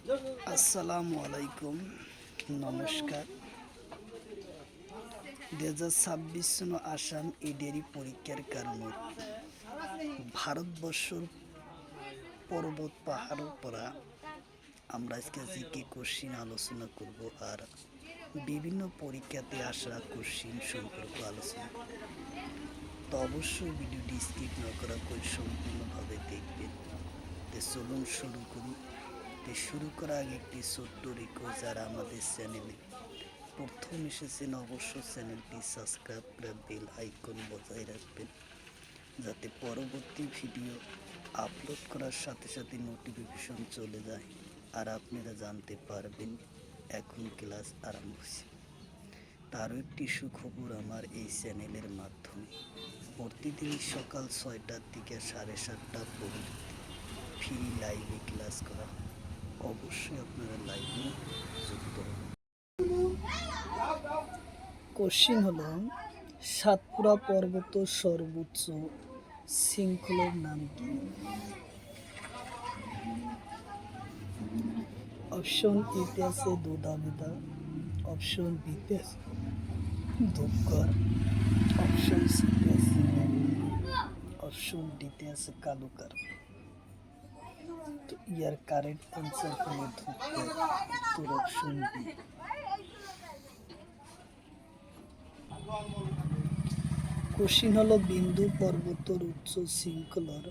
আসসালামু আলাইকুম, নমস্কার। 2026 সন আসাম ইডেরি পরীক্ষার কারণে ভারতবর্ষর পর্বত পাহাড়ের পরা আমরা আজকে জিকে কোশ্চিন আলোচনা করব আর বিভিন্ন পরীক্ষাতে আসা কোশ্চিন সম্পর্কে আলোচনা করব। তো অবশ্যই ভিডিওটি স্কিপ না করা করে সম্পূর্ণভাবে দেখবেন। তো চলুন শুরু করি। তো শুরু করার আগে একটি ছোট্ট রিকোয়েস্ট, যারা আমাদের চ্যানেলে প্রথম এসেছেন অবশ্যই চ্যানেলটি সাবস্ক্রাইব করে বেল আইকন বজায় রাখবেন, যাতে পরবর্তী ভিডিও আপলোড করার সাথে সাথে নোটিফিকেশন চলে যায় আর আপনারা জানতে পারবেন এখন ক্লাস আরম্ভ হচ্ছে। তারও একটি সুখবর, আমার এই চ্যানেলের মাধ্যমে প্রতিদিন সকাল 6টার থেকে 7:30 পর্যন্ত ফ্রি লাইভে ক্লাস করা হয়। অবশ্যই আপনারা লাইভে যুক্ত হবেন। কোশ্চিন হলো, সাতপুরা পর্বত সর্বোচ্চ শৃঙ্খলার নাম কি? অপশন এতে আছে দোদাবেদা, অপশন বিতে আছে ধূপগড়, অপশন সিতে আছে অপশন ডিতে আছে কালুকার। তো ইয়ার কারেক্ট অ্যান্সার হলো ধূপগড়, উত্তর অপশন বি। কোশ্চিন হলো, বিন্দু পর্বতর উচ্চ শৃঙ্খলার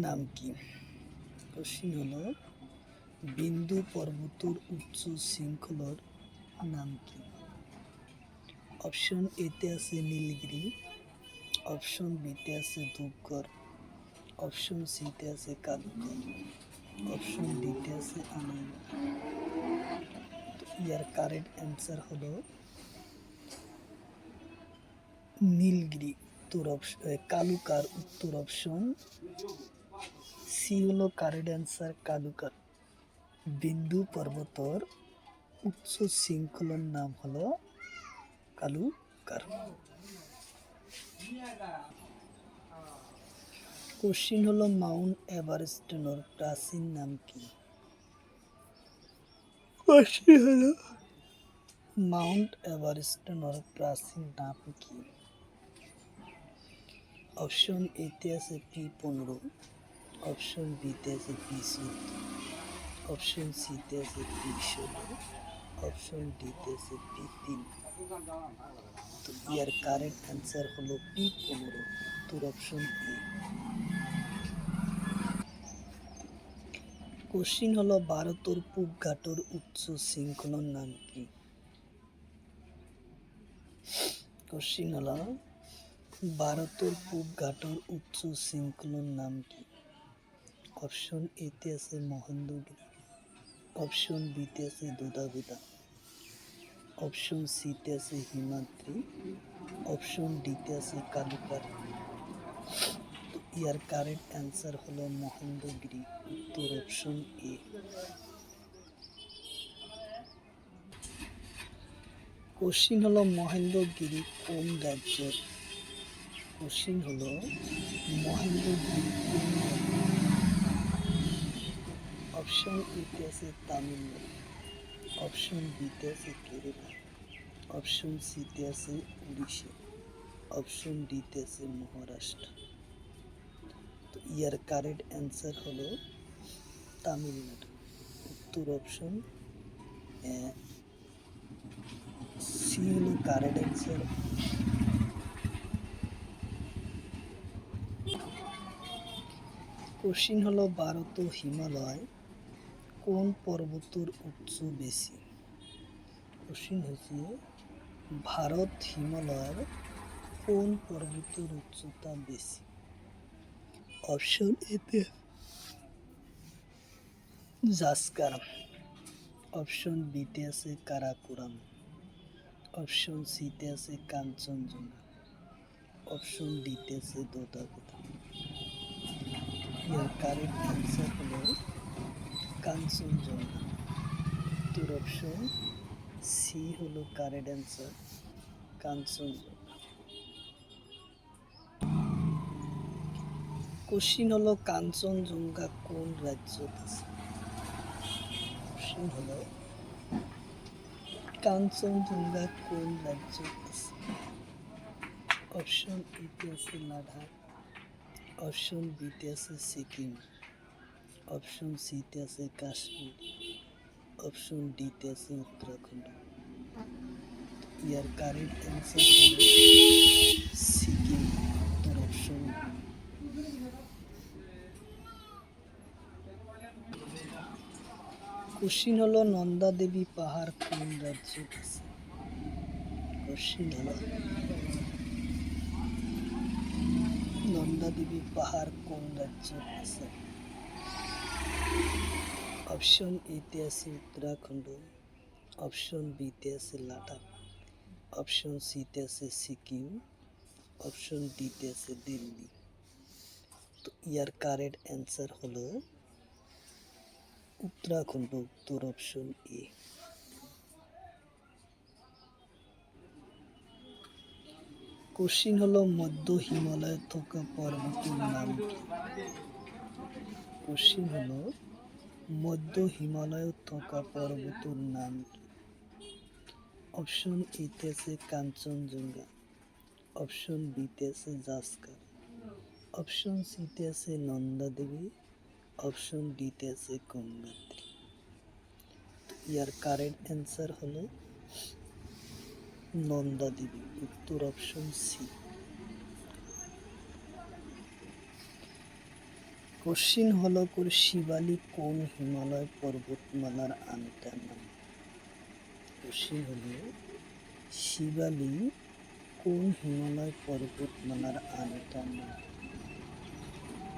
নাম কি? কোশ্চিন হলো, বিন্দু পর্বতর উচ্চ শৃঙ্খলার নাম কি? অপশন এতে আছে নীলগিরি, অপশন বিতে আছে ধূপগড়, অপশন সিতে আছে কালুকার, অপশন ডিতে আছে আনাইল। ইয়ার কারেক্ট অ্যান্সার হলো নীলগিরি, উত্তর অপশন কালুকার, উত্তর অপশন সি হলো কারেক্ট অ্যান্সার কালুকার। বিন্দু পর্বতর উচ্চ শৃঙ্খলার নাম হলো কালুকার। কোশ্চিন হলো, মাউন্ট এভারেস্টের প্রাচীন নাম কি? কোশ্চিন হলো, মাউন্ট এভারেস্টের প্রাচীন নাম কি? অপশন এতে আছে P15, অপশন বিতে আছে P14, অপশন সিতে আছে P16, অপশন ডিতে আছে P3। তো ইয়ার কারেক্ট অ্যান্সার হলো P15, উত্তর অপশন এ। কোশ্চিন হলো, ভারতের পূব ঘাটের উচ্চ শৃঙ্খলার নাম কি? কোশ্চিন হলো, ভারতের পূব ঘাটের উচ্চ শৃঙ্খলার নাম কি? অপশন এতে আছে মহেন্দ্রগিরি, অপশন বিতে আছে দোদাবেদা, অপশন সিতে আছে হিমাদ্রি, অপশন ডিতে আছে কালুকার। ইয়ার কারেক্ট অ্যান্সার হলো মহেন্দ্রগিরি, উত্তর অপশন এ। কোশ্চিন হলো, মহেন্দ্রগিরি কোন রাজ্যের? কোশ্চিন হলো, মহেন্দ্রগিরি কোন রাজ্যের? অপশন এতে আছে তামিলনাড়ু, অপশন বিতে আছে কেরালা, অপশন সিতে আছে উড়িষ্যা, অপশন ডিতে আছে মহারাষ্ট্র। তো ইয়ার কারেক্ট অ্যান্সার হলো তামিলনাড়ু, উত্তর অপশন সি হলো কারেক্ট অ্যান্সার। কোশ্চিন হলো, ভারত ও হিমালয় কোন পর্বতের উচ্চ বেশি? কোশ্চিন হচ্ছে, ভারত হিমালয়ের কোন পর্বতের উচ্চতা বেশি? অপশন এতে জাসকার, অপশন বিতে আছে কারাকোরাম, অপশন সিতে আছে কাঞ্চনজঙ্ঘা, অপশন ডিতে আছে দোদাবেদা। ইয়ার কারেক্ট অ্যান্সার হলো কাঞ্চনজঙ্ঘা, উত্তর অপশন সি হলো কারেক্ট অ্যান্সার কাঞ্চনজঙ্ঘা। কোশ্চিন হলো, কাঞ্চনজঙ্ঘা কোন রাজ্যত আছে? কোশ্চিন হলো কাঞ্চনজঙ্ঘা কোন রাজ্যে আছে? অপশন এতে আছে লাদাখ, অপশন বিতে আছে সিকিম, অপশন সিতে আছে কাশ্মীর, অপশন ডিতে আছে উত্তরাখণ্ড। ইয়ার কারেক্ট অ্যান্সার হলো সিকিম, উত্তর অপশন বি। কোশ্চিন হলো নন্দা দেবী পাহাড় কোন রাজ্যে আছে? কোশ্চিন হলো নন্দা দেবী পাহাড় কোন রাজ্যে আছে? অপশন এতে আছে উত্তরাখণ্ড, অপশন বিতে আছে লাদাখ, অপশন সিতে আছে সিকিম, অপশন ডিতে আছে দিল্লি। তো ইয়ার কারেক্ট অ্যান্সার হলো উত্তরাখণ্ড, উত্তর অপশন এ। কোশ্চিন হলো মধ্য হিমালয়ে থাকা পর্বতের নাম কি? কোশ্চিন হলো মধ্য হিমালয়ে থাকা পর্বতের নাম কি? অপশন এতে আছে কাঞ্চনজঙ্ঘা, অপশন বিতে আছে জাসকার, অপশন সিতে আছে নন্দা দেবী, অপশন ডিতে আছে গঙ্গোত্রী। ইয়ার কারেক্ট অ্যান্সার হলো নন্দা দেবী, উত্তর অপশন সি। কোশ্চিন হলো শিবালিক কোন হিমালয় পর্বতমালার আনটার নাম? কোশ্চিন হলো শিবালিক কোন হিমালয় পর্বতমালার আনটার নাম?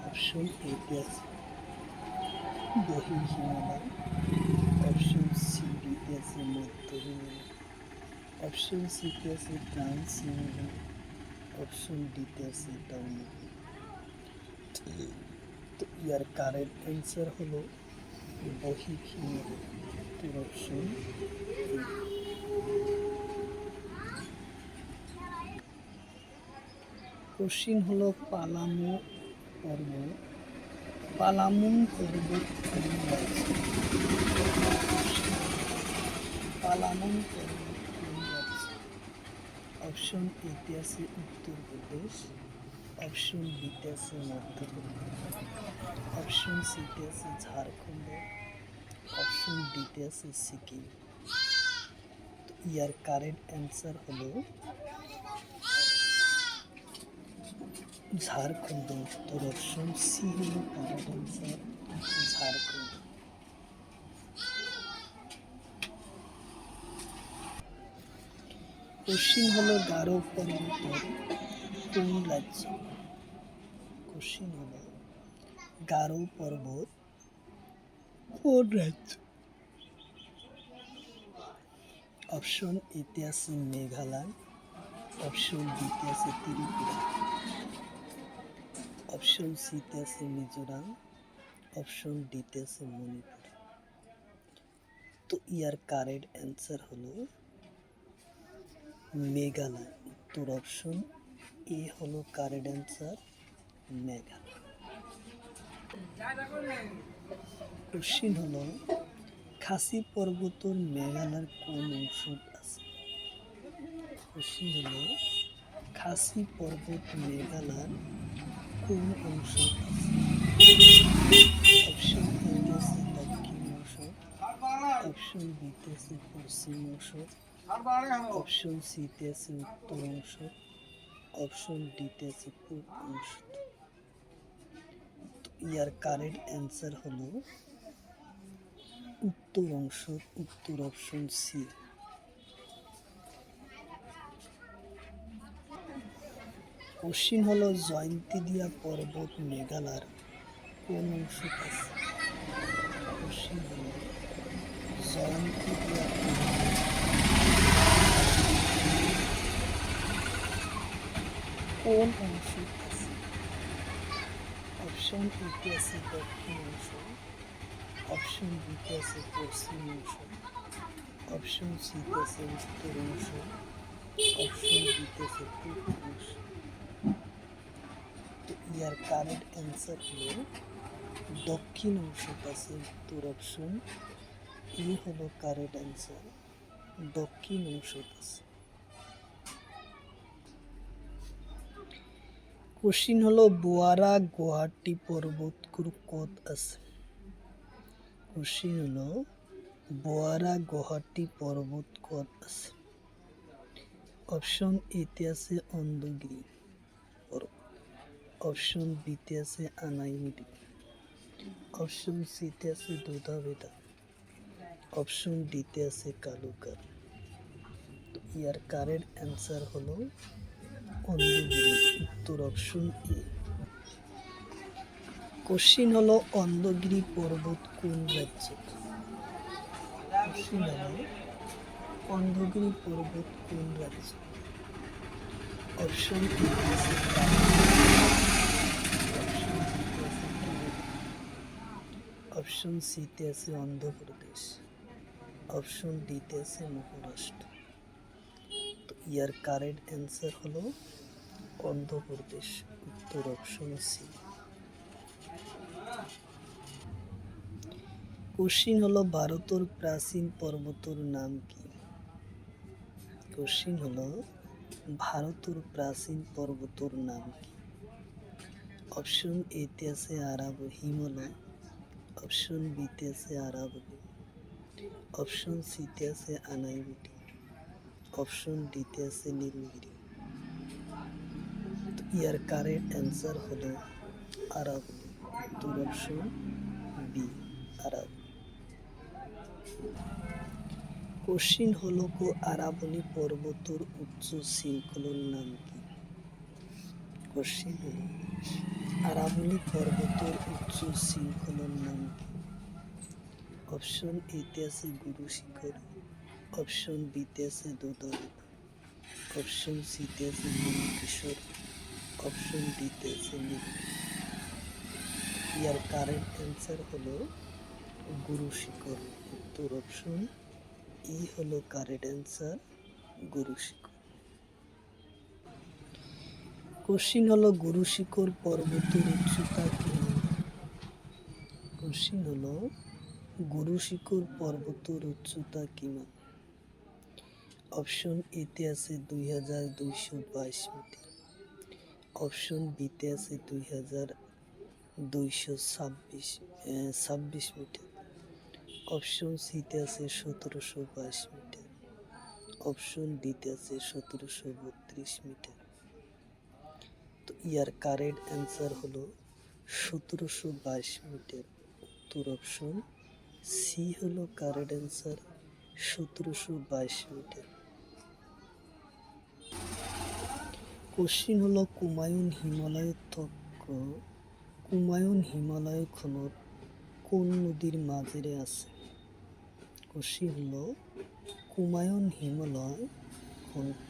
অপশন এতে আছে বহির হিমালয়, অপশন সি বিতে আছে মধ্য হিমালয়, অপশন সিতে আছে ট্রান্স হিমালয়, অপশন ডিতে আছে ডাউন হিমালয়। তো ইয়ার কারেক্ট অ্যান্সার হলো বহির হিমালয়, উত্তর অপশন এ। কোশ্চিন হলো পালামুন পর্বত কোন রাজ্যে? পালামুন পর্বত কোন রাজ্যে? অপশন এতে আছে উত্তরপ্রদেশ, অপশন বিতে আছে মধ্যপ্রদেশ, অপশন সিতে আছে ঝাড়খণ্ড, অপশন ডিতে আছে সিকিম। তো ইয়ার কারেক্ট অ্যান্সার হলো ঝাড়খণ্ড, উত্তর অপশন সি হলো কারেক্ট অ্যান্সার, ঝাড়খণ্ড। কোশ্চিন হলো গারো পর্বত কোন রাজ্য? কোশ্চিন হলো গারো পর্বত কোন রাজ্য? অপশন এতে আছে মেঘালয়, অপশন বিতে আছে ত্রিপুরা, অপশন সিতে আছে মিজোরাম, অপশন ডিতে আছে মণিপুর। তো ইয়ার কারেক্ট অ্যান্সার হলো মেঘালয়, উত্তর অপশন এ হলো কারেক্ট অ্যান্সার, মেঘালয়। কোশ্চিন হলো খাসি পর্বতের মেঘালয়ের কোন অংশ আছে? কোশ্চিন হলো খাসি পর্বত মেঘালয়ের কোন অংশ আছে? অপশন এতে আছে দক্ষিণ অংশ, অপশন বিতে আছে পশ্চিম অংশ, অপশন সিতে আছে উত্তর অংশ, অপশন ডিতে আছে পূর্ব অংশ। ইয়ার কারেক্ট অ্যান্সার হলো উত্তর অংশ, উত্তর অপশন সি। কোশ্চিন হলো জয়ন্তীয়া পর্বত মেঘালয়ের কোন অংশ আছে? কোশ্চিন হলো জয়ন্তীয়া পর্বত কোন অংশ আছে? অপশন এতে আছে দক্ষিণ অংশ, অপশন বিতে আছে পশ্চিম অংশ, অপশন সিতে আছে উত্তর অংশ, অপশন ডিতে আছে পূর্ব অংশ। তো ইয়ার কারেক্ট অ্যান্সার হলো দক্ষিণ অংশ আছে, উত্তর অপশন এই হলো কারেক্ট অ্যান্সার। দক্ষিণ অংশত আছে। কোশ্চিন হলো বোয়ারা গুয়াহাটি পর্বত কত আছে। কোশ্চিন হলো বোয়ারা গুয়াহাটি পর্বত কত আছে। অপশন এতে আছে অন্ধগিরি পর্বত, অপশন বিতে আছে আনাইমুডি, অপশন সিতে আছে দুধাবেদা, অপশন ডিতে আছে কালুকার। ইয়ার কারেক্ট অ্যান্সার হলো অন্ধগিরি, উত্তর অপশন এ। কোশ্চিন হলো অন্ধগিরি পর্বত কোন রাজ্য। কোশ্চিন হলো অন্ধগিরি পর্বত কোন রাজ্য। অপশন এ আছে অপশন সিতে আছে অন্ধ্রপ্রদেশ, অপশন ডিতে আছে মহারাষ্ট্র। তো ইয়ার কারেক্ট অ্যান্সার হলো অন্ধ্রপ্রদেশ, উত্তর অপশন সি। কোশ্চিন হলো ভারতের প্রাচীন পর্বতের নাম কি। কোশ্চিন হলো ভারতের প্রাচীন পর্বতের নাম কি। অপশন এতে আছে হিমালয়, অপশন বিতে আছে আরাবলি, অপশন সিতে আছে আনাইমুডি, অপশন ডিতে আছে নীলগিরি। ইয়ার কারেক্ট অ্যান্সার হলো আরাবলি, উত্তর অপশন বি আরাবলি। কোশ্চিন হলো আরাবলি পর্বতের উচ্চ শৃঙ্খলের নাম কি। কোশ্চিন হলো আরাবলি পর্বতের উচ্চ শৃঙ্খলের নাম কি। অপশন এতে আছে গুরু শিখর, অপশন বিতে আছে দুধাবেদা, অপশন সিতে আছে কিশোর, অপশন ডিতে আছে নীলগিরি। ইয়ার কারেক্ট অ্যান্সার হলো গুরু শিখর, উত্তর অপশন ই হলো কারেক্ট অ্যান্সার, গুরু শিখর। কোশ্চিন হলো গুরু শিখর পর্বতের উচ্চতা কিমান। কোশ্চিন হলো গুরু শিখর পর্বতের উচ্চতা কিমান। অপশন এতে আছে 2222 মিটার, অপশন বিতে আছে 2226 মিটার, অপশন সিতে আছে 1722 মিটার, অপশন ডিতে আছে 1732 মিটার। তো ইয়ার কারেক্ট অ্যান্সার হলো 1722 মিটার, উত্তর অপশন সি হলো কারেক্ট অ্যান্সার, 1722 মিটার। কোশ্চিন হলো কুমায়ুন হিমালয় খনর কোন নদীর মাঝেরে আছে। কোশ্চিন হলো কুমায়ুন হিমালয়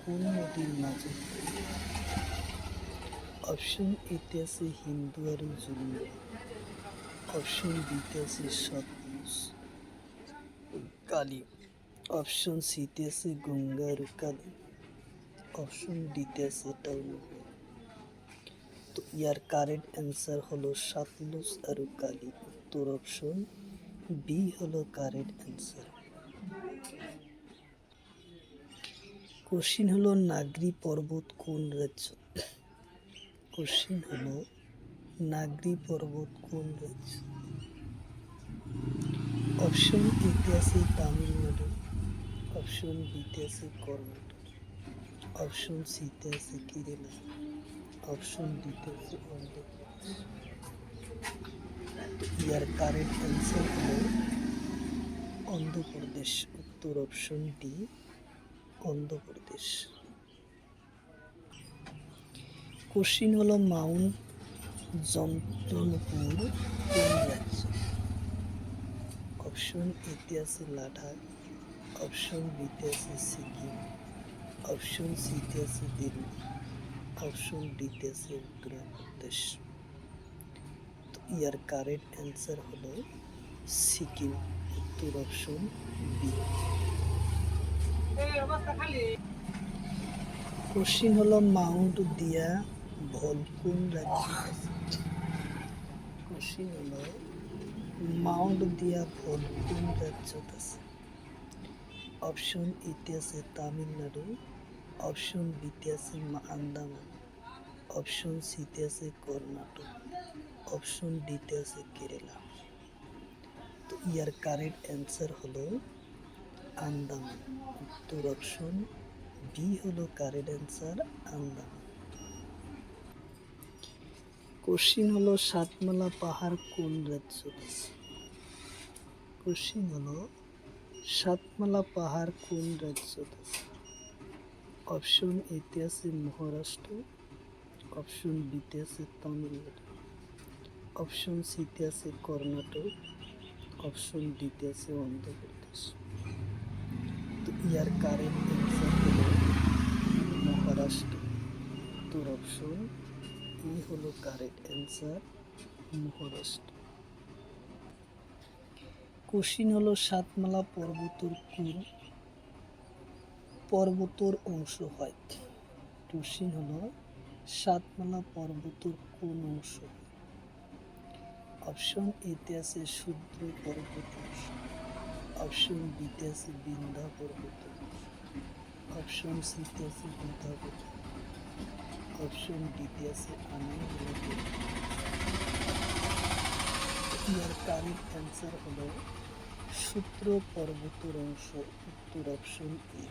কোন নদীর মাঝে। অপশন এতে আছে হিন্দু আর যমুনা, অপশন বিতে আছে সতলুজ কালী, অপশন সিতে আছে গঙ্গা আর কালী, অপশন ডিতে আছে টাউনগঞ্জ। তো ইয়ার কারেক্ট অ্যান্সার হলো সতলুজ আর কালী, উত্তর অপশন বি হলো কারেক্ট অ্যান্সার। কোশ্চিন হলো নাগরি পর্বত কোন রাজ্য। কোশ্চিন হলো নাগরি পর্বত কোন রাজ্য। অপশন এতে আছে তামিলনাড়ু, অপশন বিতে আছে কর্ণাটক, অপশন সিতে আছে কেরালা, অপশন ডিতে আছে অন্ধ্রপ্রদেশ। ইয়ার কারেক্ট অ্যান্সার হলো অন্ধ্রপ্রদেশ, উত্তর অপশন ডি অন্ধ্রপ্রদেশ। কোশ্চিন হলো মাউন্ট জমজমপুর কোন রাজ্য। অপশন এতে আছে লাদাখ, অপশন বিতে আছে সিকিম, অপশন সিতে আছে দিল্লি, অপশন ডিতে আছে উত্তরপ্রদেশ। তো ইয়ার কারেক্ট অ্যান্সার হলো সিকিম, উত্তর অপশন বি। কোশ্চিন হলো মাউন্ট দিয়া ভল কোন রাজ্যে আছে। কোশ্চিন হলো মাউন্ট দিয়া ফল কোন রাজ্যত আছে? অপশন এতে আছে তামিলনাড়ু, অপশন বিতে আছে আন্দামান, অপশন সিতে আছে কর্ণাটক, অপশন ডিতে আছে কেরালা। তো ইয়ার কারেক্ট অ্যান্সার হলো আন্দামান। উত্তর অপশন বি হলো কারেক্ট অ্যান্সার, আন্দামান। কোশ্চিন হলো সাতমালা পাহাড় কোন রাজ্যত আছে? কোশ্চিন হলো সাতমালা পাহাড় কোন রাজ্যত আছে? অপশন এতে আছে মহারাষ্ট্র, অপশন বিতে আছে তামিলনাড়ু, অপশন সিতে আছে কর্ণাটক, অপশন ডিতে আছে অন্ধ্রপ্রদেশ। তো ইয়ার কারেক্ট অ্যান্সার হলো মহারাষ্ট্র। উত্তর অপশন ই হলো কারেক্ট অ্যান্সার, মহারাষ্ট্র। কোশ্চিন হলো সাতমালা পর্বতর অংশ হয়? কোশ্চিন হলো সাতমালা পর্বতর কোন অংশ? অপশন এতে আছে শূদ্র পর্বত অংশ, অপশন বিতে আছে বিন্ধ্যা পর্বত অংশ, অপশন সিতে আছে গোদাবরী, অপশন ডিতে আছে আনাইমুলা পর্বত। ইয়ার কারেক্ট অ্যান্সার হলো শূদ্র পর্বতের অংশ। উত্তর অপশন এ।